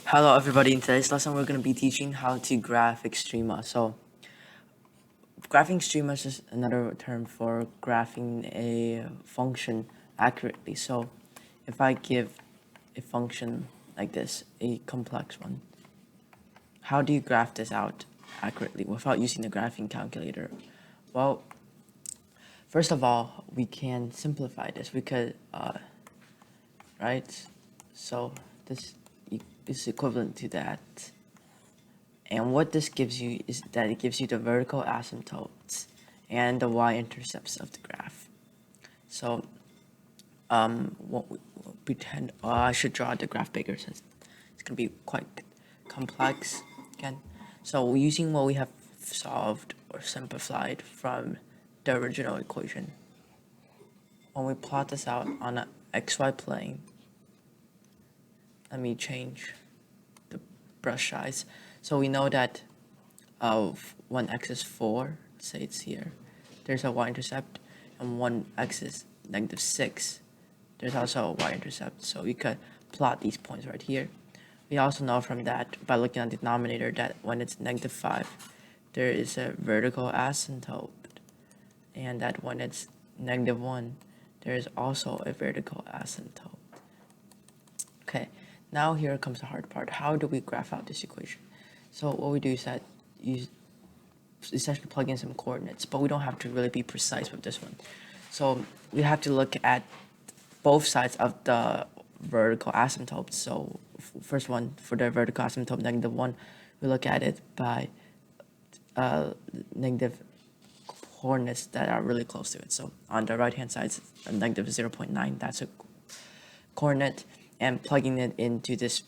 Hello everybody, in today's lesson we're going to be teaching how to graph extrema. So graphing extrema is just another term for graphing a function accurately. So if I give a function like this, a complex one, how do you graph this out accurately without using the graphing calculator? Well, first of all, we can simplify this. We could, right? So this is equivalent to that. And what this gives you is that it gives you the vertical asymptotes and the y-intercepts of the graph. So, what we pretend, I should draw the graph bigger since it's going to be quite complex again. So, using what we have solved or simplified from the original equation, when we plot this out on an xy plane, let me change the brush size. So we know that when x is 4, say it's here, there's a y-intercept, and when x is -6, there's also a y-intercept. So we could plot these points right here. We also know from that, by looking at the denominator, that when it's -5, there is a vertical asymptote, and that when it's -1, there is also a vertical asymptote. Okay, now here comes the hard part. How do we graph out this equation? So what we do is that you essentially plug in some coordinates, but we don't have to really be precise with this one. So we have to look at both sides of the vertical asymptote. So first one, for the vertical asymptote -1, we look at it by negative coordinates that are really close to it. So on the right hand side, it's a -0.9, that's a coordinate, and plugging it into this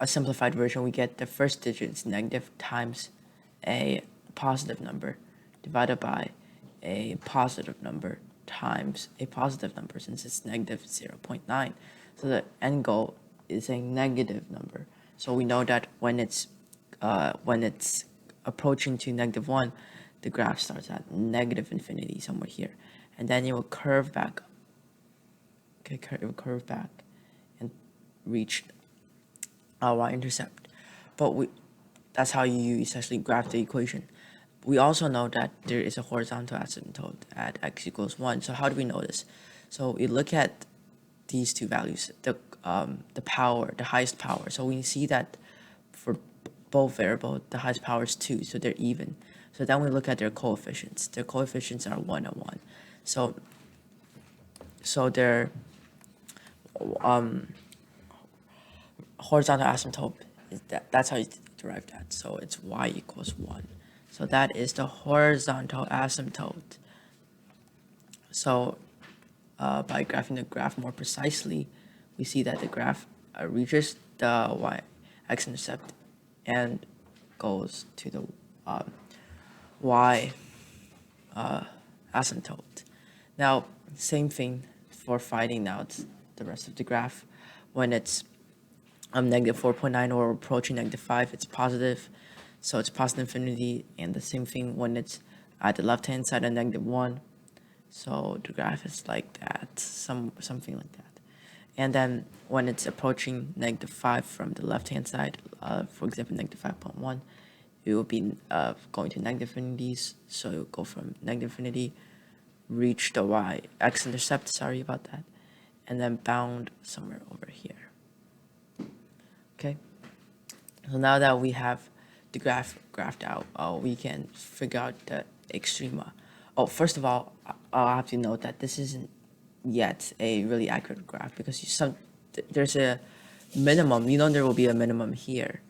a simplified version, we get the first digit is negative times a positive number divided by a positive number times a positive number, since it's -0.9. So the end goal is a negative number. So we know that when it's approaching to -1, the graph starts at -infinity somewhere here, and then it will curve back. Okay, it will curve back and reach our y-intercept. But that's how you essentially graph the equation. We also know that there is a horizontal asymptote at x equals 1. So how do we know this? So we look at these two values, the power, the highest power. So we see that for both variables, the highest power is 2, so they're even. So then we look at their coefficients. Their coefficients are 1 and 1. So their horizontal asymptote is that's how you derive that. So it's y equals 1. So that is the horizontal asymptote. So by graphing the graph more precisely, we see that the graph reaches the x-intercept and goes to the y asymptote. Now, same thing for finding out the rest of the graph. When it's -4.9 or approaching -5, it's positive, so it's positive infinity. And the same thing when it's at the left hand side of -1, so the graph is like that, something like that. And then when it's approaching -5 from the left hand side, for example -5.1, it will be going to negative infinities, so it will go from -infinity, reach the x-intercept, sorry about that, and then bound somewhere over here. Okay, so now that we have the graph graphed out, we can figure out the extrema. Oh, first of all, I'll have to note that this isn't yet a really accurate graph, because there's a minimum. You know there will be a minimum here,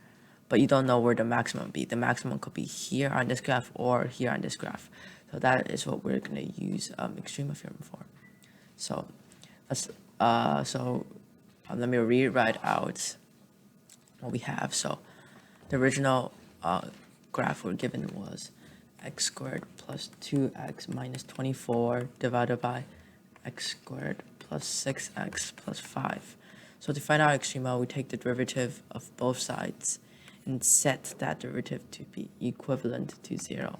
but you don't know where the maximum be. The maximum could be here on this graph or here on this graph. So that is what we're going to use extrema theorem for. So let me rewrite out what we have. So the original graph we're given was x squared plus 2x minus 24 divided by x squared plus 6x plus 5. So to find out extrema, we take the derivative of both sides and set that derivative to be equivalent to 0.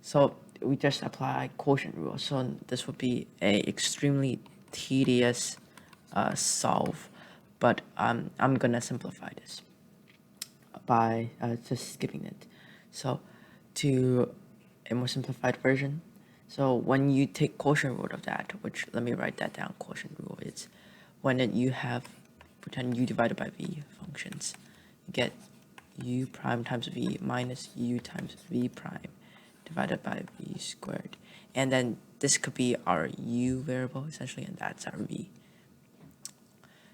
So we just apply quotient rule. So this would be a extremely tedious solve, but I'm gonna simplify this by just skipping it. So to a more simplified version, so when you take quotient root of that, which let me write that down, quotient rule, it's when you have pretend u divided by v functions, you get u prime times v minus u times v prime divided by v squared. And then this could be our u variable essentially, and that's our v.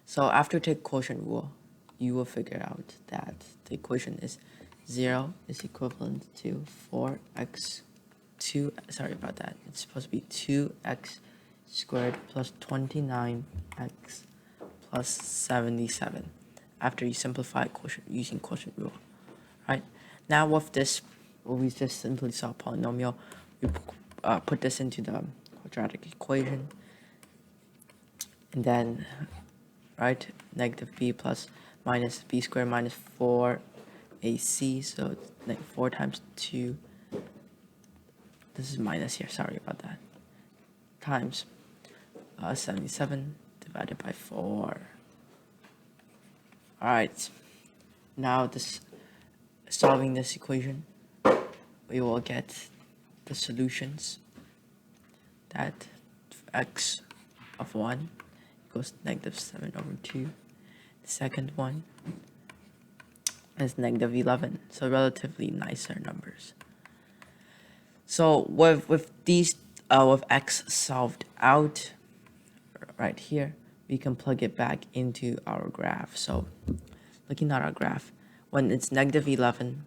So after you take quotient rule, you will figure out that the equation is 0 is equivalent to 4x 2, sorry about that, it's supposed to be 2x squared plus 29x plus 77 after you simplify quotient using quotient rule. Right, now with this, we just simply solve polynomial. We put this into the quadratic equation, and then right, negative b plus minus b squared minus 4ac, so it's 4 times 2, this is minus here, sorry about that, times 77 divided by 4. Alright, now solving this equation, we will get the solutions that x of 1 equals negative 7 over 2. The second one is negative 11, so relatively nicer numbers. So with these with x solved out right here, we can plug it back into our graph. So looking at our graph, when it's negative 11,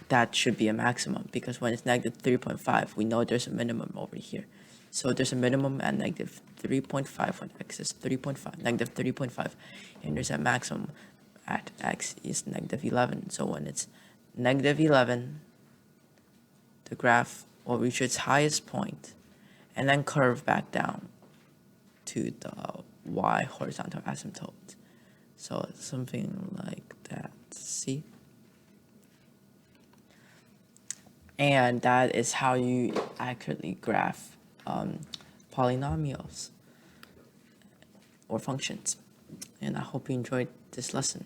that should be a maximum, because when it's negative 3.5, we know there's a minimum over here. So there's a minimum at negative 3.5 when x is 3.5, negative 3.5, and there's a maximum at x is negative 11. So when it's negative 11, the graph will reach its highest point and then curve back down to the y horizontal asymptote. So it's something like that, see? And that is how you accurately graph polynomials or functions. And I hope you enjoyed this lesson.